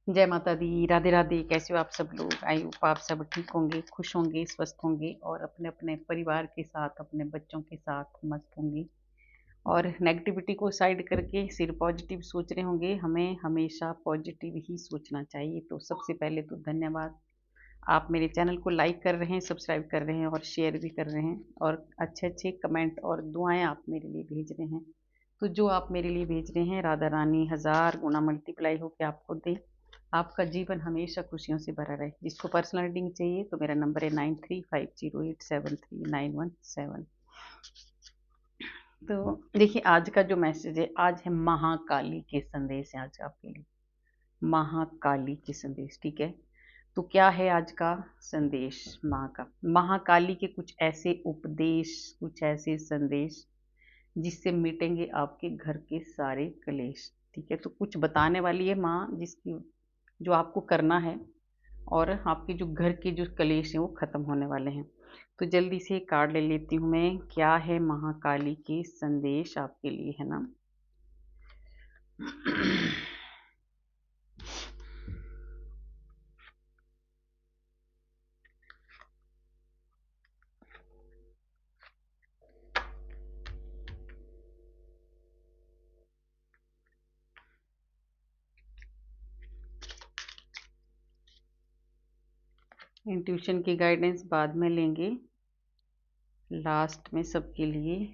जय माता दी, राधे राधे। कैसे हो आप सब लोग? आई होप आप सब ठीक होंगे, खुश होंगे, स्वस्थ होंगे और अपने अपने परिवार के साथ, अपने बच्चों के साथ मस्त होंगे और नेगेटिविटी को साइड करके सिर्फ पॉजिटिव सोच रहे होंगे। हमें हमेशा पॉजिटिव ही सोचना चाहिए। तो सबसे पहले तो धन्यवाद, आप मेरे चैनल को लाइक कर रहे हैं, सब्सक्राइब कर रहे हैं और शेयर भी कर रहे हैं और अच्छे अच्छे कमेंट और दुआएं आप मेरे लिए भेज रहे हैं। तो जो आप मेरे लिए भेज रहे हैं, राधा रानी हजार गुना मल्टीप्लाई होकर आपको दे। आपका जीवन हमेशा खुशियों से भरा रहे। जिसको पर्सनल रीडिंग चाहिए तो मेरा नंबर है 9350873917। तो देखिए, आज का जो मैसेज है, आज है महाकाली के संदेश है आज आपके लिए। महाकाली के संदेश, ठीक है। तो क्या है आज का संदेश महाकाली के कुछ ऐसे उपदेश, कुछ ऐसे संदेश जिससे मिटेंगे आपके घर के सारे कलेश, ठीक है। तो कुछ बताने वाली है माँ, जिसकी जो आपको करना है और आपके जो घर के जो कलेश हैं वो खत्म होने वाले हैं। तो जल्दी से कार्ड ले लेती हूँ मैं। क्या है महाकाली के संदेश आपके लिए, है ना। इंट्यूशन की गाइडेंस बाद में लेंगे, लास्ट में सबके लिए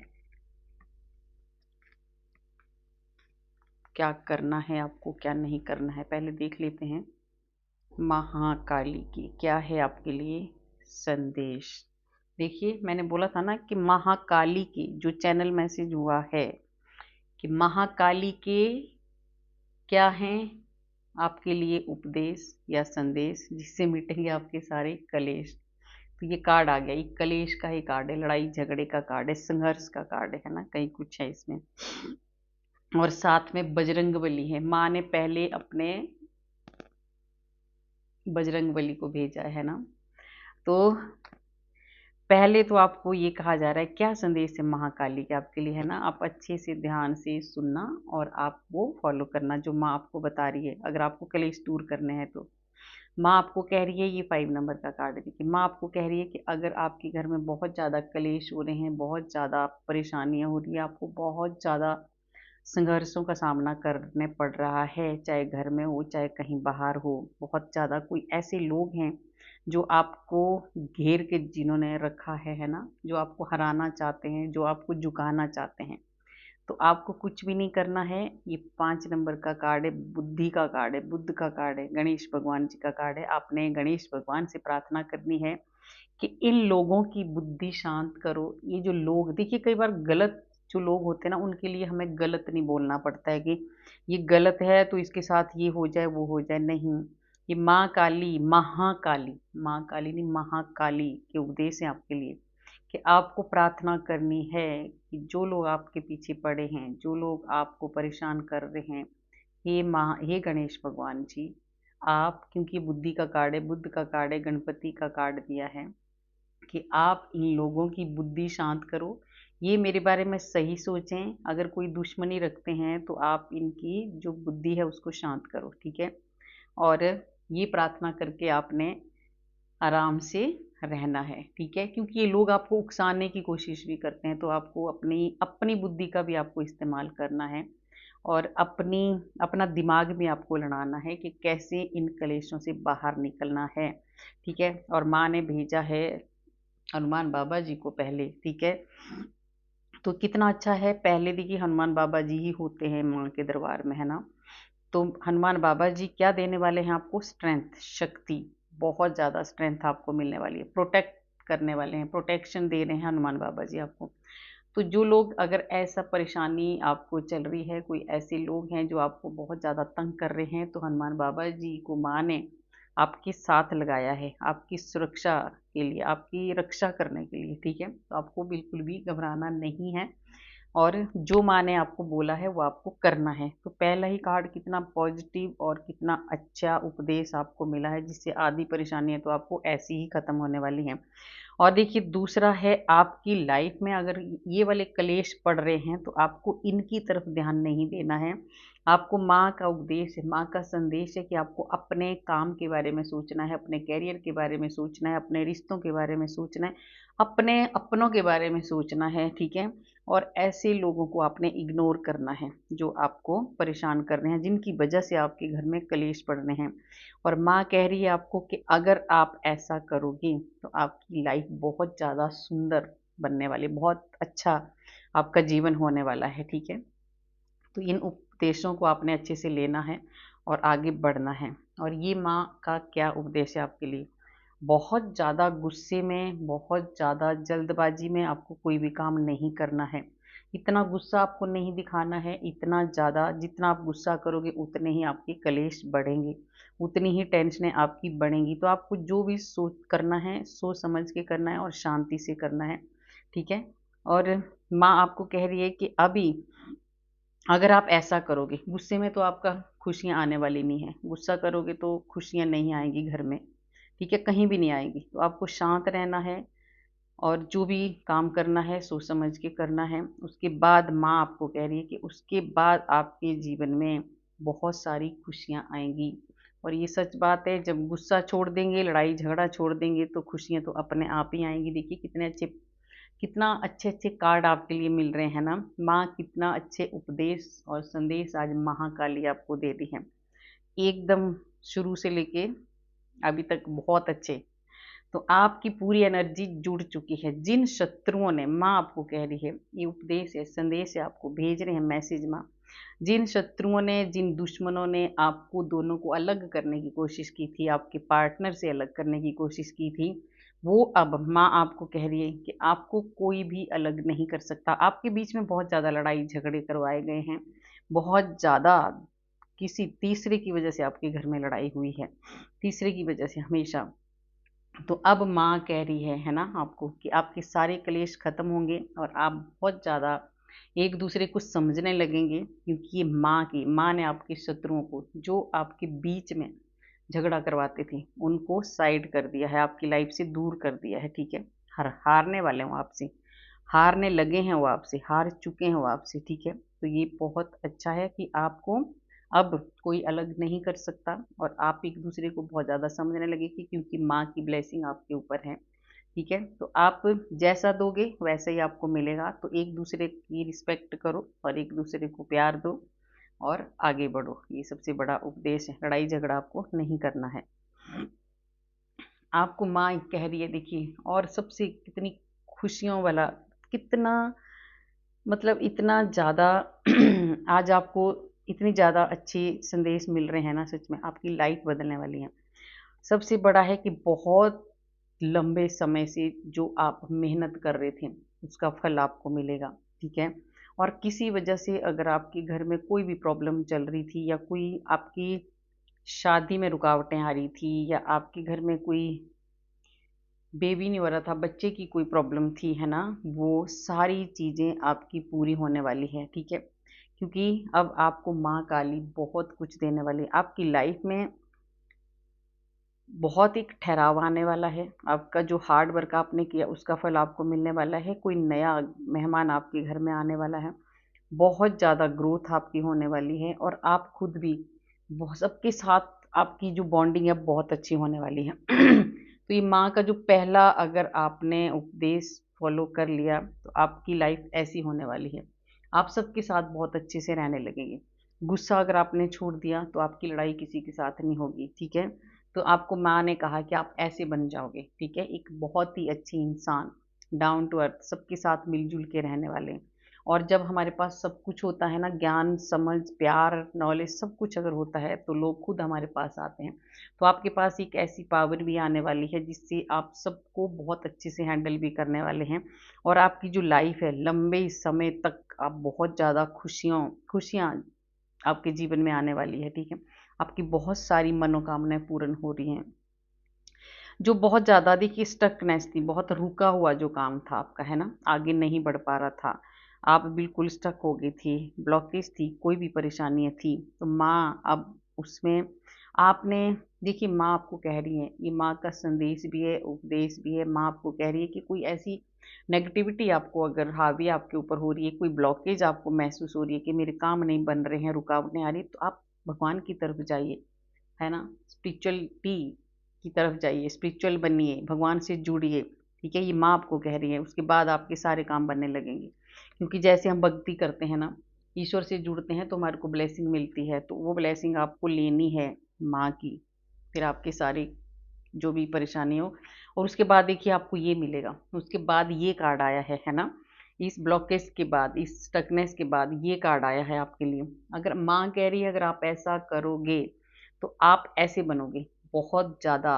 क्या करना है आपको, क्या नहीं करना है, पहले देख लेते हैं। महाकाली की क्या है आपके लिए संदेश। देखिए, मैंने बोला था ना कि महाकाली की जो चैनल मैसेज हुआ है कि महाकाली के क्या हैं आपके लिए उपदेश या संदेश जिससे मिटेंगे आपके सारे कलेश। तो ये कार्ड आ गया, ये कलेश का ही कार्ड है, लड़ाई झगड़े का कार्ड है, संघर्ष का कार्ड है ना, कहीं कुछ है इसमें। और साथ में बजरंग बली है। माँ ने पहले अपने बजरंग बली को भेजा है ना। तो पहले तो आपको ये कहा जा रहा है, क्या संदेश है महाकाली के आपके लिए, है ना। आप अच्छे से ध्यान से सुनना और आप वो फॉलो करना जो माँ आपको बता रही है, अगर आपको कलेश दूर करने हैं तो। माँ आपको कह रही है, ये 5 नंबर का कार्ड है, देखिए माँ आपको कह रही है कि अगर आपके घर में बहुत ज़्यादा कलेश हो रहे हैं, बहुत ज़्यादा परेशानियाँ हो रही है, आपको बहुत ज़्यादा संघर्षों का सामना करने पड़ रहा है, चाहे घर में हो चाहे कहीं बाहर हो, बहुत ज़्यादा कोई ऐसे लोग हैं जो आपको घेर के जिन्होंने रखा है ना, जो आपको हराना चाहते हैं, जो आपको झुकाना चाहते हैं। तो आपको कुछ भी नहीं करना है। ये 5 नंबर का कार्ड है, बुद्धि का कार्ड है, बुद्ध का कार्ड है, गणेश भगवान जी का कार्ड है। आपने गणेश भगवान से प्रार्थना करनी है कि इन लोगों की बुद्धि शांत करो। ये जो लोग, देखिए कई बार गलत जो लोग होते हैं ना, उनके लिए हमें गलत नहीं बोलना पड़ता है कि ये गलत है तो इसके साथ ये हो जाए वो हो जाए, नहीं। ये माँ काली, महाकाली, माँ काली नहीं महाकाली के उपदेश है आपके लिए कि आपको प्रार्थना करनी है कि जो लोग आपके पीछे पड़े हैं, जो लोग आपको परेशान कर रहे हैं, हे गणेश भगवान जी, आप, क्योंकि बुद्धि का कार्ड है, बुद्ध का कार्ड है, गणपति का कार्ड दिया है कि आप इन लोगों की बुद्धि शांत करो। ये मेरे बारे में सही सोचें, अगर कोई दुश्मनी रखते हैं तो आप इनकी जो बुद्धि है उसको शांत करो, ठीक है। और ये प्रार्थना करके आपने आराम से रहना है, ठीक है। क्योंकि ये लोग आपको उकसाने की कोशिश भी करते हैं, तो आपको अपनी अपनी बुद्धि का भी आपको इस्तेमाल करना है और अपना दिमाग भी आपको लड़ाना है कि कैसे इन कलेशों से बाहर निकलना है, ठीक है। और माँ ने भेजा है हनुमान बाबा जी को पहले, ठीक है। तो कितना अच्छा है, पहले देखिए हनुमान बाबा जी ही होते हैं माँ के दरबार में, है ना। तो हनुमान बाबा जी क्या देने वाले हैं आपको, स्ट्रेंथ, शक्ति, बहुत ज़्यादा स्ट्रेंथ आपको मिलने वाली है, प्रोटेक्ट करने वाले हैं, प्रोटेक्शन दे रहे हैं हनुमान बाबा जी आपको। तो जो लोग, अगर ऐसा परेशानी आपको चल रही है, कोई ऐसे लोग हैं जो आपको बहुत ज़्यादा तंग कर रहे हैं, तो हनुमान बाबा जी को माँ ने आपके साथ लगाया है, आपकी सुरक्षा के लिए, आपकी रक्षा करने के लिए, ठीक है। तो आपको बिल्कुल भी घबराना नहीं है और जो माँ ने आपको बोला है वो आपको करना है। तो पहला ही कार्ड कितना पॉजिटिव और कितना अच्छा उपदेश आपको मिला है, जिससे आधी परेशानियां तो आपको ऐसी ही खत्म होने वाली हैं। और देखिए दूसरा है, आपकी लाइफ में अगर ये वाले कलेश पड़ रहे हैं तो आपको इनकी तरफ ध्यान नहीं देना है, आपको माँ का उपदेश है, माँ का संदेश है कि आपको अपने काम के बारे में सोचना है, अपने करियर के बारे में सोचना है, अपने रिश्तों के बारे में सोचना है, अपने अपनों के बारे में सोचना है, ठीक है? और ऐसे लोगों को आपने इग्नोर करना है जो आपको परेशान कर रहे हैं, जिनकी वजह से आपके घर में कलेश पड़ रहे हैं। और माँ कह रही है आपको कि अगर आप ऐसा करोगी तो आपकी लाइफ बहुत ज़्यादा सुंदर बनने वाली, बहुत अच्छा आपका जीवन होने वाला है, ठीक है? तो इन उपदेशों को आपने अच्छे से लेना है और आगे बढ़ना है। और ये माँ का क्या उपदेश है आपके लिए? बहुत ज़्यादा गुस्से में, बहुत ज़्यादा जल्दबाजी में आपको कोई भी काम नहीं करना है। इतना गुस्सा आपको नहीं दिखाना है, इतना ज़्यादा जितना आप गुस्सा करोगे उतने ही आपके कलेश बढ़ेंगे, उतनी ही टेंशनें आपकी बढ़ेंगी। तो आपको जो भी सोच करना है, सोच समझ के करना है और शांति से करना है, ठीक है? और माँ आपको कह रही है कि अभी अगर आप ऐसा करोगे, गुस्से में तो आपका खुशियाँ आने वाली नहीं है, गुस्सा करोगे तो खुशियाँ नहीं आएँगी घर में, ठीक है? कहीं भी नहीं आएँगी। तो आपको शांत रहना है और जो भी काम करना है सोच समझ के करना है। उसके बाद माँ आपको कह रही है कि उसके बाद आपके जीवन में बहुत सारी खुशियाँ आएँगी। और ये सच बात है, जब गुस्सा छोड़ देंगे, लड़ाई झगड़ा छोड़ देंगे तो खुशियाँ तो अपने आप ही आएँगी। देखिए कितना अच्छे-अच्छे कार्ड आपके लिए मिल रहे हैं ना। माँ कितना अच्छे उपदेश और संदेश आज महाकाली आपको दे रही हैं। एकदम शुरू से लेके अभी तक बहुत अच्छे। तो आपकी पूरी एनर्जी जुड़ चुकी है। जिन शत्रुओं ने, माँ आपको कह रही है, ये उपदेश है, संदेश है, आपको भेज रहे हैं मैसेज माँ। जिन शत्रुओं ने, जिन दुश्मनों ने आपको दोनों को अलग करने की कोशिश की थी, आपके पार्टनर से अलग करने की कोशिश की थी, वो अब माँ आपको कह रही है कि आपको कोई भी अलग नहीं कर सकता। आपके बीच में बहुत ज़्यादा लड़ाई झगड़े करवाए गए हैं, बहुत ज़्यादा किसी तीसरे की वजह से आपके घर में लड़ाई हुई है, तीसरे की वजह से हमेशा। तो अब माँ कह रही है ना आपको कि आपके सारे क्लेश खत्म होंगे और आप बहुत ज़्यादा एक दूसरे को समझने लगेंगे, क्योंकि ये माँ ने आपके शत्रुओं को, जो आपके बीच में झगड़ा करवाते थे, उनको साइड कर दिया है, आपकी लाइफ से दूर कर दिया है, ठीक है? हारने वाले हो आपसे, हारने लगे हैं वो आपसे, हार चुके हैं वो आपसे, ठीक है? तो ये बहुत अच्छा है कि आपको अब कोई अलग नहीं कर सकता और आप एक दूसरे को बहुत ज़्यादा समझने लगे कि क्योंकि माँ की ब्लेसिंग आपके ऊपर है, ठीक है? तो आप जैसा दोगे वैसा ही आपको मिलेगा। तो एक दूसरे की रिस्पेक्ट करो और एक दूसरे को प्यार दो और आगे बढ़ो। ये सबसे बड़ा उपदेश है, लड़ाई झगड़ा आपको नहीं करना है। आपको माँ कह रही है, देखिए, और सबसे कितनी खुशियों वाला, कितना मतलब इतना ज़्यादा आज आपको इतनी ज़्यादा अच्छे संदेश मिल रहे हैं ना, सच में आपकी लाइफ बदलने वाली है। सबसे बड़ा है कि बहुत लंबे समय से जो आप मेहनत कर रहे थे, उसका फल आपको मिलेगा, ठीक है? और किसी वजह से अगर आपके घर में कोई भी प्रॉब्लम चल रही थी या कोई आपकी शादी में रुकावटें आ रही थी या आपके घर में कोई बेबी नहीं हो रहा था, बच्चे की कोई प्रॉब्लम थी, है ना? वो सारी चीज़ें आपकी पूरी होने वाली हैं, ठीक है? क्योंकि अब आपको माँ काली बहुत कुछ देने वाली है। आपकी लाइफ में बहुत एक ठहराव आने वाला है। आपका जो हार्ड वर्क आपने किया उसका फल आपको मिलने वाला है। कोई नया मेहमान आपके घर में आने वाला है। बहुत ज़्यादा ग्रोथ आपकी होने वाली है और आप खुद भी सबके साथ आपकी जो बॉन्डिंग है बहुत अच्छी होने वाली है। तो ये माँ का जो पहला अगर आपने उपदेश फॉलो कर लिया तो आपकी लाइफ ऐसी होने वाली है। आप सबके साथ बहुत अच्छे से रहने लगेंगे। गुस्सा अगर आपने छोड़ दिया तो आपकी लड़ाई किसी के साथ नहीं होगी, ठीक है? तो आपको माँ ने कहा कि आप ऐसे बन जाओगे, ठीक है? एक बहुत ही अच्छी इंसान, डाउन टू अर्थ, सबके साथ मिलजुल के रहने वाले। और जब हमारे पास सब कुछ होता है ना, ज्ञान, समझ, प्यार, नॉलेज, सब कुछ अगर होता है तो लोग खुद हमारे पास आते हैं। तो आपके पास एक ऐसी पावर भी आने वाली है जिससे आप सबको बहुत अच्छे से हैंडल भी करने वाले हैं। और आपकी जो लाइफ है, लंबे समय तक आप बहुत ज़्यादा खुशियाँ आपके जीवन में आने वाली है, ठीक है? आपकी बहुत सारी मनोकामनाएँ पूर्ण हो रही हैं। जो बहुत ज़्यादा देखिए स्टकनेस थी, बहुत रुका हुआ जो काम था आपका, है ना? आगे नहीं बढ़ पा रहा था। आप बिल्कुल स्टक हो गई थी, ब्लॉकेज थी, कोई भी परेशानियाँ थी, तो माँ अब उसमें आपने, देखिए, माँ आपको कह रही है, ये माँ का संदेश भी है, उपदेश भी है। माँ आपको कह रही है कि कोई ऐसी नेगेटिविटी आपको अगर हावी आपके ऊपर हो रही है, कोई ब्लॉकेज आपको महसूस हो रही है कि मेरे काम नहीं बन रहे हैं, रुकावटें आ रही, तो आप भगवान की तरफ जाइए, है ना। स्पिरिचुअलिटी की तरफ जाइए, स्पिरिचुअल बनिए, भगवान से जुड़िए, ठीक है। ये माँ आपको कह रही है, उसके बाद आपके सारे काम बनने लगेंगे। क्योंकि जैसे हम भक्ति करते हैं ना, ईश्वर से जुड़ते हैं, तो हमारे को ब्लेसिंग मिलती है, तो वो ब्लेसिंग आपको लेनी है माँ की। फिर आपके सारे जो भी परेशानी हो, और उसके बाद देखिए आपको ये मिलेगा। उसके बाद ये कार्ड आया है ना। इस ब्लॉकेज के बाद, इस स्टकनेस के बाद ये कार्ड आया है आपके लिए। अगर माँ कह रही है अगर आप ऐसा करोगे तो आप ऐसे बनोगे, बहुत ज़्यादा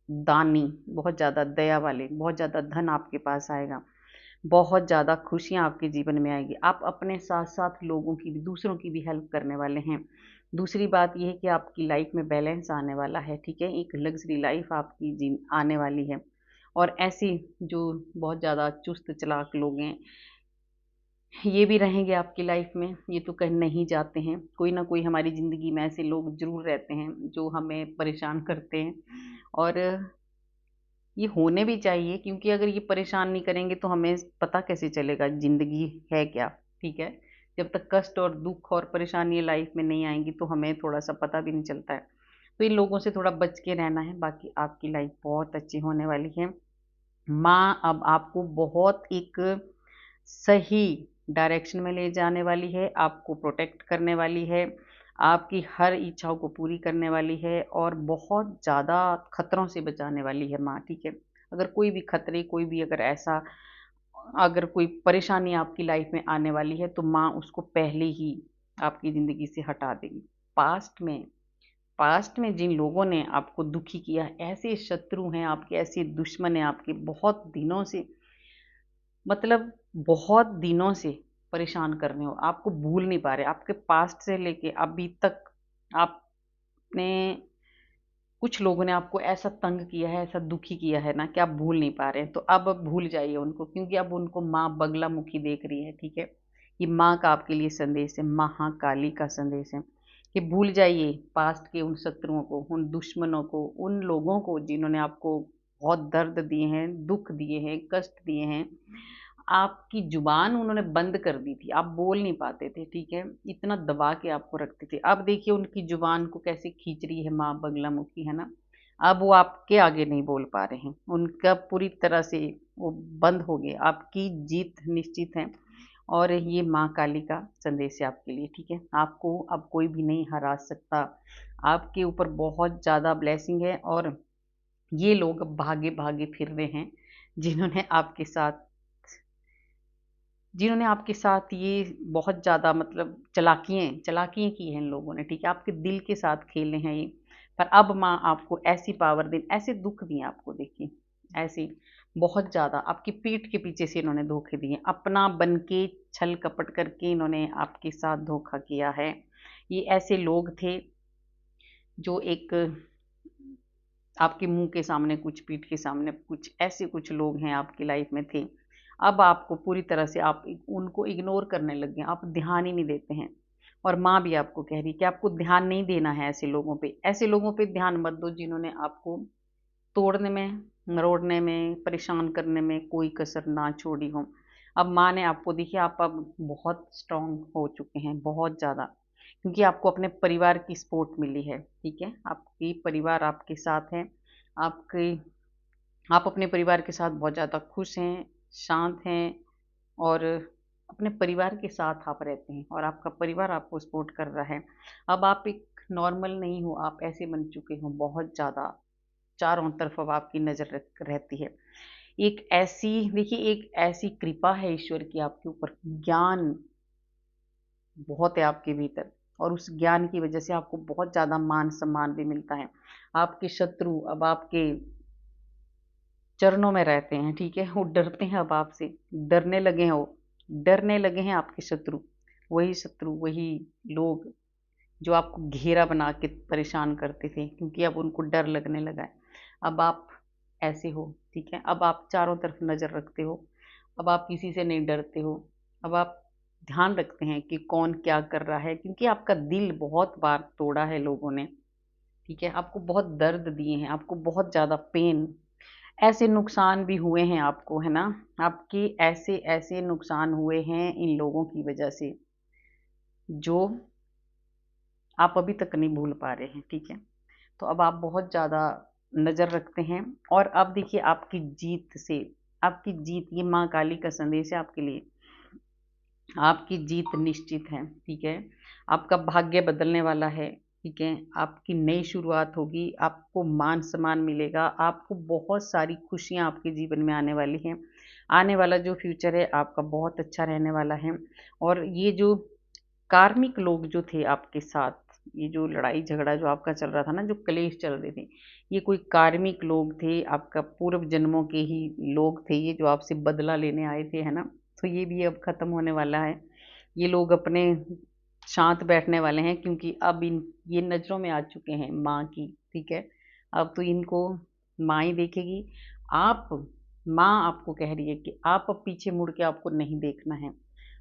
दानी, बहुत ज़्यादा दया वाले, बहुत ज़्यादा धन आपके पास आएगा, बहुत ज़्यादा खुशियाँ आपके जीवन में आएगी। आप अपने साथ साथ लोगों की भी, दूसरों की भी हेल्प करने वाले हैं। दूसरी बात ये है कि आपकी लाइफ में बैलेंस आने वाला है, ठीक है। एक लग्जरी लाइफ आपकी जी आने वाली है। और ऐसी जो बहुत ज़्यादा चुस्त चालाक लोग हैं, ये भी रहेंगे आपकी लाइफ में। ये तो कहीं नहीं जाते हैं, कोई ना कोई हमारी ज़िंदगी में ऐसे लोग ज़रूर रहते हैं जो हमें परेशान करते हैं। और ये होने भी चाहिए, क्योंकि अगर ये परेशान नहीं करेंगे तो हमें पता कैसे चलेगा ज़िंदगी है क्या, ठीक है। जब तक कष्ट और दुख और परेशानी लाइफ में नहीं आएंगी तो हमें थोड़ा सा पता भी नहीं चलता है। तो इन लोगों से थोड़ा बच के रहना है, बाकी आपकी लाइफ बहुत अच्छी होने वाली है। माँ अब आपको बहुत एक सही डायरेक्शन में ले जाने वाली है, आपको प्रोटेक्ट करने वाली है, आपकी हर इच्छाओं को पूरी करने वाली है, और बहुत ज़्यादा खतरों से बचाने वाली है माँ, ठीक है। अगर कोई भी खतरे, कोई भी अगर ऐसा, अगर कोई परेशानी आपकी लाइफ में आने वाली है, तो माँ उसको पहले ही आपकी ज़िंदगी से हटा देगी। पास्ट में जिन लोगों ने आपको दुखी किया, ऐसे शत्रु हैं आपके, ऐसे दुश्मन हैं आपके, बहुत दिनों से, मतलब बहुत दिनों से परेशान कर रहे हो, आपको भूल नहीं पा रहे, आपके पास्ट से लेके अभी तक आपने, कुछ लोगों ने आपको ऐसा तंग किया है, ऐसा दुखी किया है ना, कि आप भूल नहीं पा रहे हैं। तो अब भूल जाइए उनको, क्योंकि अब उनको माँ बगलामुखी देख रही है, ठीक है। ये माँ का आपके लिए संदेश है, महाकाली का संदेश है कि भूल जाइए पास्ट के उन शत्रुओं को, उन दुश्मनों को, उन लोगों को जिन्होंने आपको बहुत दर्द दिए हैं, दुख दिए हैं, कष्ट दिए हैं। आपकी जुबान उन्होंने बंद कर दी थी, आप बोल नहीं पाते थे, ठीक है। इतना दबा के आपको रखते थे। अब देखिए उनकी जुबान को कैसे खींच रही है माँ बगलामुखी, है ना। अब वो आपके आगे नहीं बोल पा रहे हैं, उनका पूरी तरह से वो बंद हो गए, आपकी जीत निश्चित है। और ये माँ काली का संदेश है आपके लिए, ठीक है। आपको अब कोई भी नहीं हरा सकता, आपके ऊपर बहुत ज़्यादा ब्लेसिंग है। और ये लोग अब भागे भागे फिर रहे हैं, जिन्होंने आपके साथ जिन्होंने आपके साथ ये बहुत ज़्यादा, मतलब चालाकियाँ चालाकियाँ की हैं इन लोगों ने, ठीक है। आपके दिल के साथ खेले हैं ये। पर अब माँ आपको ऐसी पावर दे, ऐसे दुख दिए आपको, देखिए ऐसे बहुत ज़्यादा आपकी पीठ के पीछे से इन्होंने धोखे दिए, अपना बन के छल कपट करके इन्होंने आपके साथ धोखा किया है। ये ऐसे लोग थे जो एक, आपके मुंह के सामने कुछ, पीठ के सामने कुछ, ऐसे कुछ लोग हैं आपकी लाइफ में थे। अब आपको पूरी तरह से आप उनको इग्नोर करने लग गए, आप ध्यान ही नहीं देते हैं। और माँ भी आपको कह रही है कि आपको ध्यान नहीं देना है ऐसे लोगों पे, ऐसे लोगों पे ध्यान मत दो जिन्होंने आपको तोड़ने में, मरोड़ने में, परेशान करने में कोई कसर ना छोड़ी हो। अब माँ ने आपको, देखिए आप अब बहुत स्ट्रांग हो चुके हैं, बहुत ज़्यादा, क्योंकि आपको अपने परिवार की सपोर्ट मिली है, ठीक है। आपकी परिवार आपके साथ है, आपके, आप अपने परिवार के साथ बहुत ज़्यादा खुश हैं, शांत हैं, और अपने परिवार के साथ आप रहते हैं, और आपका परिवार आपको सपोर्ट कर रहा है। अब आप एक नॉर्मल नहीं हो, आप ऐसे बन चुके हो बहुत ज़्यादा, चारों तरफ अब आपकी नज़र रहती है। एक ऐसी, देखिए एक ऐसी कृपा है ईश्वर की आपके ऊपर, ज्ञान बहुत है आपके भीतर, और उस ज्ञान की वजह से आपको बहुत ज़्यादा मान सम्मान भी मिलता है। आपके शत्रु अब आपके चरणों में रहते हैं, ठीक है। वो डरते हैं अब आपसे, डरने लगे हैं वो, डरने लगे हैं आपके शत्रु। वही शत्रु, वही लोग जो आपको घेरा बना के परेशान करते थे, क्योंकि अब उनको डर लगने लगा है। अब आप ऐसे हो, ठीक है। अब आप चारों तरफ नज़र रखते हो, अब आप किसी से नहीं डरते हो। अब आप ध्यान रखते हैं कि कौन क्या कर रहा है, क्योंकि आपका दिल बहुत बार तोड़ा है लोगों ने, ठीक है। आपको बहुत दर्द दिए हैं, आपको बहुत ज़्यादा पेन, ऐसे नुकसान भी हुए हैं आपको, है ना, आपके ऐसे ऐसे नुकसान हुए हैं इन लोगों की वजह से जो आप अभी तक नहीं भूल पा रहे हैं, ठीक है। तो अब आप बहुत ज़्यादा नज़र रखते हैं, और अब देखिए आपकी जीत से, आपकी जीत, ये माँ काली का संदेश है आपके लिए, आपकी जीत निश्चित है, ठीक है। आपका भाग्य बदलने वाला है, ठीक है। आपकी नई शुरुआत होगी, आपको मान सम्मान मिलेगा, आपको बहुत सारी खुशियाँ आपके जीवन में आने वाली हैं। आने वाला जो फ्यूचर है आपका बहुत अच्छा रहने वाला है। और ये जो कार्मिक लोग जो थे आपके साथ, ये जो लड़ाई झगड़ा जो आपका चल रहा था ना, जो क्लेश चल रहे थे, ये कोई कार्मिक लोग थे, आपका पूर्व जन्मों के ही लोग थे ये, जो आपसे बदला लेने आए थे, है ना। तो ये भी अब खत्म होने वाला है। ये लोग अपने शांत बैठने वाले हैं, क्योंकि अब इन ये नज़रों में आ चुके हैं माँ की, ठीक है। अब तो इनको माँ ही देखेगी। आप, माँ आपको कह रही है कि आप अब पीछे मुड़ के आपको नहीं देखना है,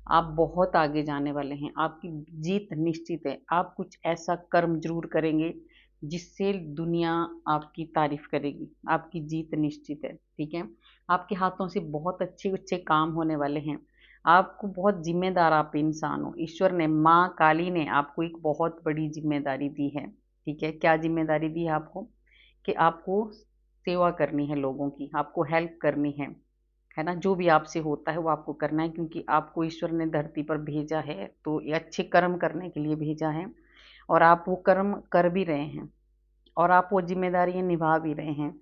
आप बहुत आगे जाने वाले हैं, आपकी जीत निश्चित है। आप कुछ ऐसा कर्म जरूर करेंगे जिससे दुनिया आपकी तारीफ करेगी, आपकी जीत निश्चित है, ठीक है। आपके हाथों से बहुत अच्छे अच्छे काम होने वाले हैं। आपको बहुत जिम्मेदार आप इंसान हो, ईश्वर ने, माँ काली ने आपको एक बहुत बड़ी जिम्मेदारी दी है, ठीक है। क्या जिम्मेदारी दी है आपको? कि आपको सेवा करनी है लोगों की, आपको हेल्प करनी है ना। जो भी आपसे होता है वो आपको करना है, क्योंकि आपको ईश्वर ने धरती पर भेजा है तो ये अच्छे कर्म करने के लिए भेजा है, और आप वो कर्म कर भी रहे हैं, और आप वो जिम्मेदारियां निभा भी रहे हैं।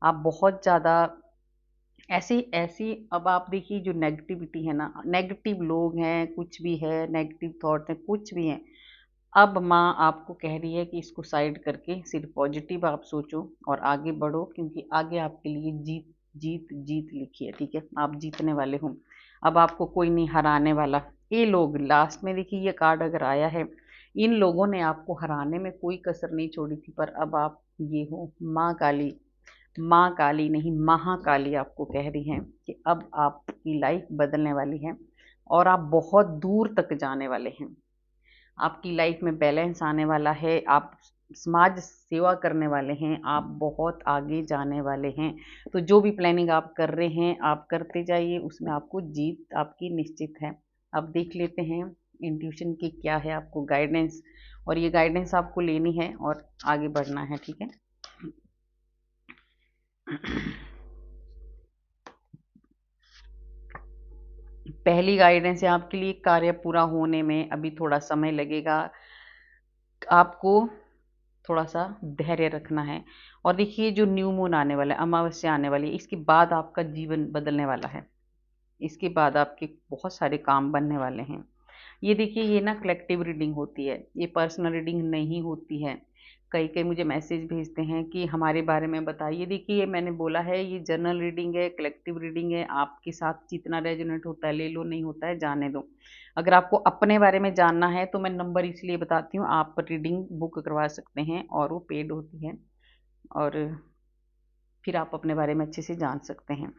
आप बहुत ज़्यादा ऐसी ऐसी, अब आप देखिए जो नेगेटिविटी है ना, नेगेटिव लोग हैं, कुछ भी है, नेगेटिव थॉट है, कुछ भी है, अब माँ आपको कह रही है कि इसको साइड करके सिर्फ पॉजिटिव आप सोचो और आगे बढ़ो, क्योंकि आगे आपके लिए जीत जीत जीत लिखी है, ठीक है। आप जीतने वाले हो, अब आपको कोई नहीं हराने वाला। ये लोग लास्ट में देखिए, ये कार्ड अगर आया है, इन लोगों ने आपको हराने में कोई कसर नहीं छोड़ी थी, पर अब आप ये हो माँ काली, माँ काली नहीं महाकाली आपको कह रही हैं कि अब आपकी लाइफ बदलने वाली है, और आप बहुत दूर तक जाने वाले हैं। आपकी लाइफ में बैलेंस आने वाला है, आप समाज सेवा करने वाले हैं, आप बहुत आगे जाने वाले हैं। तो जो भी प्लानिंग आप कर रहे हैं आप करते जाइए, उसमें आपको जीत आपकी निश्चित है। अब देख लेते हैं इंट्यूशन की क्या है आपको गाइडेंस, और ये गाइडेंस आपको लेनी है और आगे बढ़ना है, ठीक है। पहली गाइडेंस है आपके लिए, कार्य पूरा होने में अभी थोड़ा समय लगेगा, आपको थोड़ा सा धैर्य रखना है। और देखिए जो न्यू मून आने वाला है, अमावस्या आने वाली है, इसके बाद आपका जीवन बदलने वाला है, इसके बाद आपके बहुत सारे काम बनने वाले हैं। ये देखिए, ये ना कलेक्टिव रीडिंग होती है, ये पर्सनल रीडिंग नहीं होती है। कई कई मुझे मैसेज भेजते हैं कि हमारे बारे में बताइए। देखिए, ये मैंने बोला है, ये जनरल रीडिंग है, कलेक्टिव रीडिंग है, आपके साथ जितना रेजोनेट होता है ले लो, नहीं होता है जाने दो। अगर आपको अपने बारे में जानना है तो मैं नंबर इसलिए बताती हूँ, आप रीडिंग बुक करवा सकते हैं और वो पेड होती है, और फिर आप अपने बारे में अच्छे से जान सकते हैं।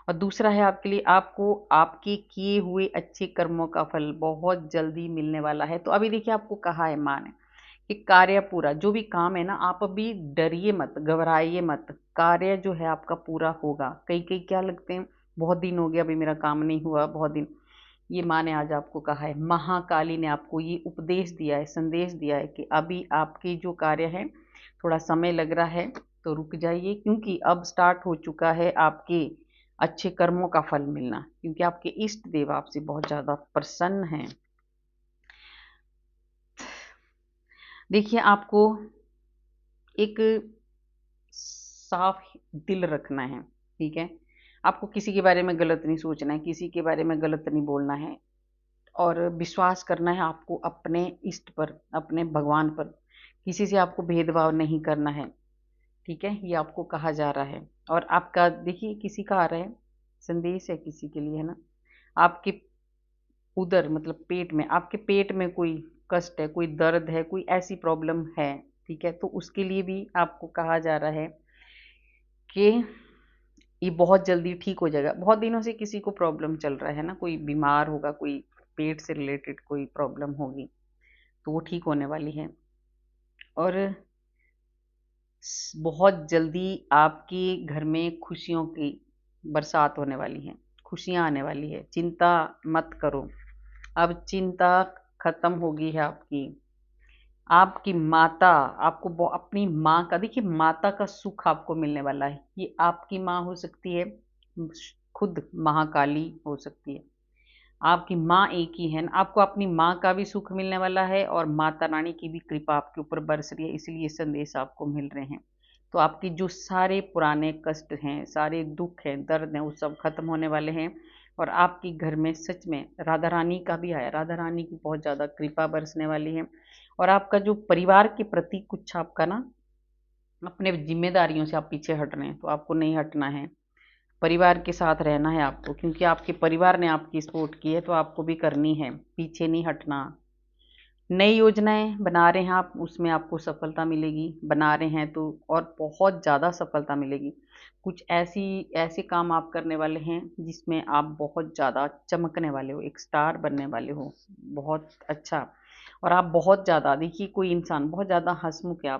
और दूसरा है आपके लिए, आपको आपके किए हुए अच्छे कर्मों का फल बहुत जल्दी मिलने वाला है। तो अभी देखिए आपको कहा है माँ ने कि कार्य पूरा, जो भी काम है ना, आप अभी डरिए मत, घबराइए मत, कार्य जो है आपका पूरा होगा। कई कई क्या लगते हैं, बहुत दिन हो गया अभी मेरा काम नहीं हुआ, बहुत दिन, ये माँ ने आज आपको कहा है, महाकाली ने आपको ये उपदेश दिया है, संदेश दिया है कि अभी आपके जो कार्य है थोड़ा समय लग रहा है, तो रुक जाइए, क्योंकि अब स्टार्ट हो चुका है आपके अच्छे कर्मों का फल मिलना, क्योंकि आपके इष्ट देव आपसे बहुत ज़्यादा प्रसन्न हैं। देखिए, आपको एक साफ दिल रखना है, ठीक है। आपको किसी के बारे में गलत नहीं सोचना है, किसी के बारे में गलत नहीं बोलना है, और विश्वास करना है आपको अपने इष्ट पर, अपने भगवान पर। किसी से आपको भेदभाव नहीं करना है, ठीक है, ये आपको कहा जा रहा है। और आपका देखिए किसी का आ रहा है संदेश, है किसी के लिए, है ना। आपके उधर मतलब पेट में, आपके पेट में कोई कष्ट है, कोई दर्द है, कोई ऐसी प्रॉब्लम है, ठीक है, तो उसके लिए भी आपको कहा जा रहा है कि ये बहुत जल्दी ठीक हो जाएगा। बहुत दिनों से किसी को प्रॉब्लम चल रहा है ना, कोई बीमार होगा, कोई पेट से रिलेटेड कोई प्रॉब्लम होगी, तो वो ठीक होने वाली है। और बहुत जल्दी आपके घर में खुशियों की बरसात होने वाली है, खुशियां आने वाली है। चिंता मत करो, अब चिंता खत्म होगी है आपकी। आपकी माता, आपको अपनी माँ का, देखिए माता का सुख आपको मिलने वाला है। ये आपकी माँ हो सकती है, खुद महाकाली हो सकती है। आपकी माँ एक ही है ना, आपको अपनी माँ का भी सुख मिलने वाला है और माता रानी की भी कृपा आपके ऊपर बरस रही है, इसलिए संदेश आपको मिल रहे हैं। तो आपकी जो सारे पुराने कष्ट हैं, सारे दुख हैं, दर्द हैं, वो सब खत्म होने वाले हैं। और आपके घर में सच में राधा रानी का भी आया, राधा रानी की बहुत ज़्यादा कृपा बरसने वाली है। और आपका जो परिवार के प्रति कुछ आपका ना, अपने जिम्मेदारियों से आप पीछे हट रहे हैं, तो आपको नहीं हटना है। परिवार के साथ रहना है आपको, क्योंकि आपके परिवार ने आपकी सपोर्ट की है, तो आपको भी करनी है, पीछे नहीं हटना। नई योजनाएं बना रहे हैं आप, उसमें आपको सफलता मिलेगी, बना रहे हैं तो, और बहुत ज़्यादा सफलता मिलेगी। कुछ ऐसी ऐसे काम आप करने वाले हैं जिसमें आप बहुत ज़्यादा चमकने वाले हो, एक स्टार बनने वाले हो, बहुत अच्छा। और आप बहुत ज़्यादा, देखिए कोई इंसान बहुत ज़्यादा हंसमुख है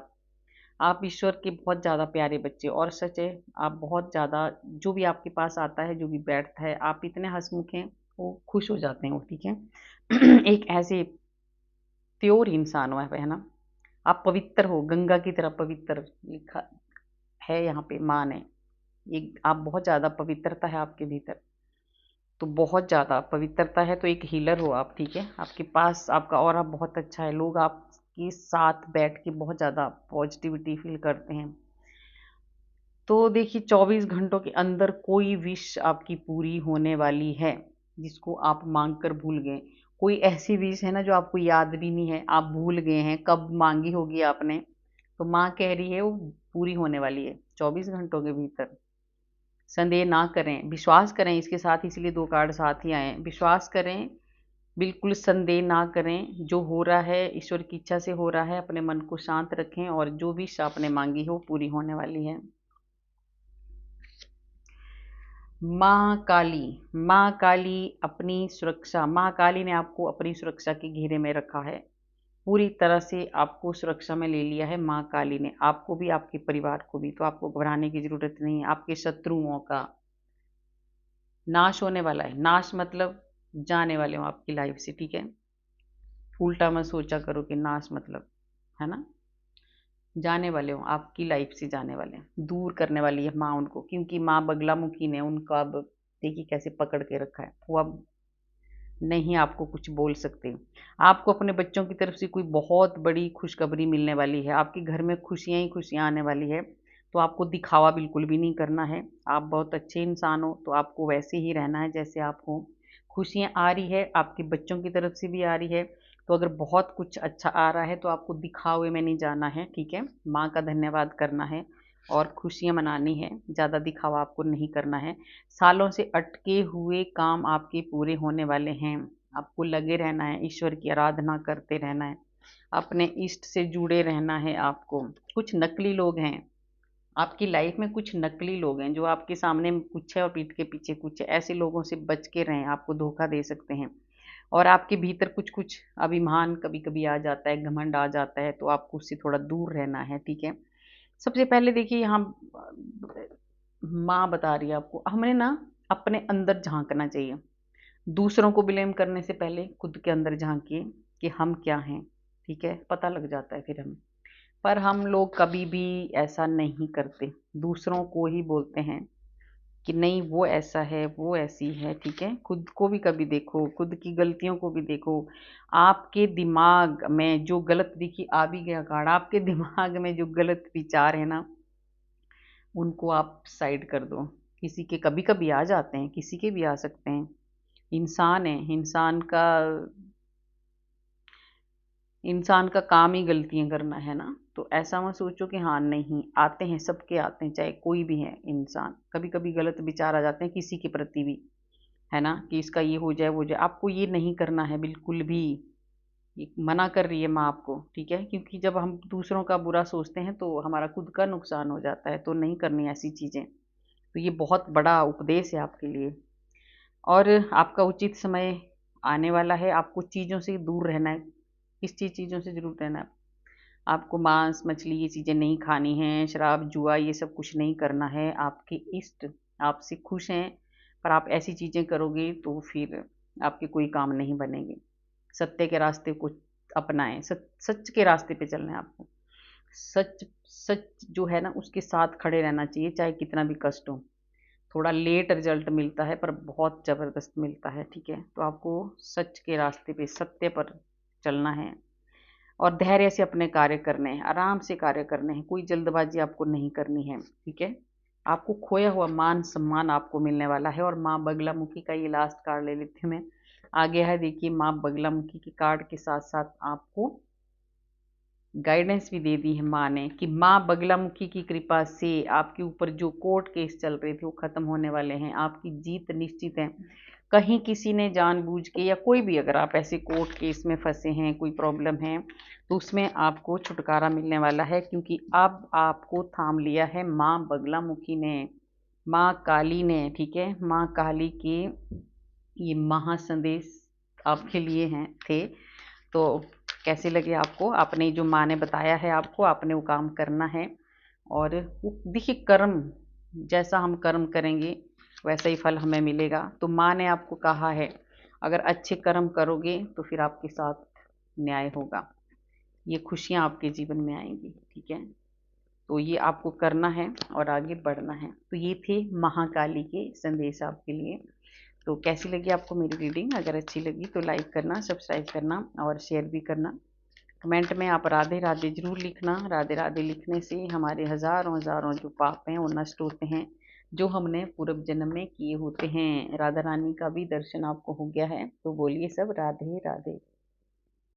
आप ईश्वर के बहुत ज़्यादा प्यारे बच्चे। और सच है, आप बहुत ज़्यादा, जो भी आपके पास आता है, जो भी बैठता है, आप इतने हंसमुख हैं, वो खुश हो जाते हैं वो, ठीक है। एक ऐसे प्योर इंसान हो, है ना। आप पवित्र हो, गंगा की तरह पवित्र लिखा है यहाँ पे माँ ने। ये आप बहुत ज़्यादा पवित्रता है आपके भीतर, तो बहुत ज़्यादा पवित्रता है, तो एक हीलर हो आप, ठीक है। आपके पास आपका ऑरा बहुत अच्छा है, लोग आपके साथ बैठ के बहुत ज़्यादा पॉजिटिविटी फील करते हैं। तो देखिए 24 घंटों के अंदर कोई विश आपकी पूरी होने वाली है, जिसको आप मांग कर भूल गए। कोई ऐसी विश है ना जो आपको याद भी नहीं है, आप भूल गए हैं कब मांगी होगी आपने, तो माँ कह रही है वो पूरी होने वाली है 24 घंटों के भीतर। संदेह ना करें, विश्वास करें इसके साथ, इसलिए 2 कार्ड साथ ही आए हैं। विश्वास करें, बिल्कुल संदेह ना करें, जो हो रहा है ईश्वर की इच्छा से हो रहा है। अपने मन को शांत रखें और जो विश आपने मांगी हो पूरी होने वाली है। माँ काली, माँ काली अपनी सुरक्षा, माँ काली ने आपको अपनी सुरक्षा के घेरे में रखा है, पूरी तरह से आपको सुरक्षा में ले लिया है माँ काली ने, आपको भी आपके परिवार को भी। तो आपको घबराने की जरूरत नहीं है। आपके शत्रुओं का नाश होने वाला है, नाश मतलब जाने वाले हो आपकी लाइफ से, ठीक है। उल्टा मत सोचा करो कि नाश मतलब, है ना, जाने वाले हो, आपकी लाइफ से जाने वाले हैं, दूर करने वाली है माँ उनको, क्योंकि माँ बगलामुखी ने उनका अब देखिए कैसे पकड़ के रखा है, वो अब नहीं आपको कुछ बोल सकते। आपको अपने बच्चों की तरफ से कोई बहुत बड़ी खुशखबरी मिलने वाली है, आपके घर में खुशियां ही खुशियां आने वाली है। तो आपको दिखावा बिल्कुल भी नहीं करना है, आप बहुत अच्छे इंसान हो, तो आपको वैसे ही रहना है जैसे आप हो। खुशियां आ रही है, आपके बच्चों की तरफ से भी आ रही है। तो अगर बहुत कुछ अच्छा आ रहा है तो आपको दिखावे में नहीं जाना है, ठीक है। माँ का धन्यवाद करना है और खुशियां मनानी है, ज़्यादा दिखावा आपको नहीं करना है। सालों से अटके हुए काम आपके पूरे होने वाले हैं। आपको लगे रहना है, ईश्वर की आराधना करते रहना है, अपने इष्ट से जुड़े रहना है आपको। कुछ नकली लोग हैं आपकी लाइफ में, कुछ नकली लोग हैं जो आपके सामने कुछ है और पीठ के पीछे कुछ है। ऐसे लोगों से बच के रहें, आपको धोखा दे सकते हैं। और आपके भीतर कुछ कुछ अभिमान कभी कभी आ जाता है, घमंड आ जाता है, तो आपको उससे थोड़ा दूर रहना है, ठीक है। सबसे पहले देखिए यहाँ माँ बता रही है आपको, हमें ना अपने अंदर झांकना चाहिए। दूसरों को ब्लेम करने से पहले खुद के अंदर झांकिए कि हम क्या हैं, ठीक है, पता लग जाता है फिर हमें। पर हम लोग कभी भी ऐसा नहीं करते, दूसरों को ही बोलते हैं कि नहीं वो ऐसा है, वो ऐसी है, ठीक है। खुद को भी कभी देखो, खुद की गलतियों को भी देखो। आपके दिमाग में जो गलत, देखिए आ भी गया कार्ड, आपके दिमाग में जो गलत विचार है ना, उनको आप साइड कर दो। किसी के कभी कभी आ जाते हैं, किसी के भी आ सकते हैं, इंसान है। इंसान का काम ही गलतियां करना है ना, तो ऐसा मत सोचो कि हाँ नहीं आते हैं, सबके आते हैं, चाहे कोई भी है इंसान, कभी कभी गलत विचार आ जाते हैं किसी के प्रति भी, है ना, कि इसका ये हो जाए वो हो जाए। आपको ये नहीं करना है बिल्कुल भी, ये मना कर रही है माँ आपको, ठीक है। क्योंकि जब हम दूसरों का बुरा सोचते हैं तो हमारा खुद का नुकसान हो जाता है, तो नहीं करनी ऐसी चीज़ें। तो ये बहुत बड़ा उपदेश है आपके लिए। और आपका उचित समय आने वाला है, आपको चीज़ों से दूर रहना है। किस चीज़ों से दूर रहना है? आपको मांस मछली ये चीज़ें नहीं खानी हैं, शराब जुआ ये सब कुछ नहीं करना है। आपके इष्ट आपसे खुश हैं, पर आप ऐसी चीज़ें करोगे तो फिर आपके कोई काम नहीं बनेंगे। सत्य के रास्ते को अपनाएं, सच के रास्ते पे चलना है आपको। सच सच जो है ना उसके साथ खड़े रहना चाहिए, चाहे कितना भी कष्ट हो। थोड़ा लेट रिजल्ट मिलता है पर बहुत ज़बरदस्त मिलता है, ठीक है। तो आपको सच के रास्ते पे सत्य पर चलना है और धैर्य से अपने कार्य करने हैं, आराम से कार्य करने हैं, कोई जल्दबाजी आपको नहीं करनी है, ठीक है। आपको खोया हुआ मान सम्मान आपको मिलने वाला है। और माँ बगलामुखी का ये लास्ट कार्ड ले लेती हूँ मैं। आगे है देखिए, माँ बगलामुखी के कार्ड के साथ साथ आपको गाइडेंस भी दे दी है माँ ने कि माँ बगलामुखी की कृपा से आपके ऊपर जो कोर्ट केस चल रहे थे वो खत्म होने वाले हैं, आपकी जीत निश्चित है। कहीं किसी ने जानबूझ के या कोई भी अगर आप ऐसे कोर्ट केस में फंसे हैं, कोई प्रॉब्लम है, तो उसमें आपको छुटकारा मिलने वाला है, क्योंकि अब आपको थाम लिया है माँ बगलामुखी ने, माँ काली ने, ठीक है। माँ काली के ये महासंदेश आपके लिए हैं थे। तो कैसे लगे आपको? आपने जो माँ ने बताया है आपको, आपने वो काम करना है। और वो देखिए, कर्म जैसा हम कर्म करेंगे वैसा ही फल हमें मिलेगा। तो माँ ने आपको कहा है अगर अच्छे कर्म करोगे तो फिर आपके साथ न्याय होगा, ये खुशियाँ आपके जीवन में आएंगी, ठीक है। तो ये आपको करना है और आगे बढ़ना है। तो ये थे महाकाली के संदेश आपके लिए। तो कैसी लगी आपको मेरी रीडिंग? अगर अच्छी लगी तो लाइक करना, सब्सक्राइब करना और शेयर भी करना। कमेंट में आप राधे राधे जरूर लिखना। राधे राधे लिखने से हमारे हजारों हजारों जो पाप हैं वो नष्ट होते हैं, जो हमने पूर्व जन्म में किए होते हैं। राधा रानी का भी दर्शन आपको हो गया है, तो बोलिए सब राधे राधे।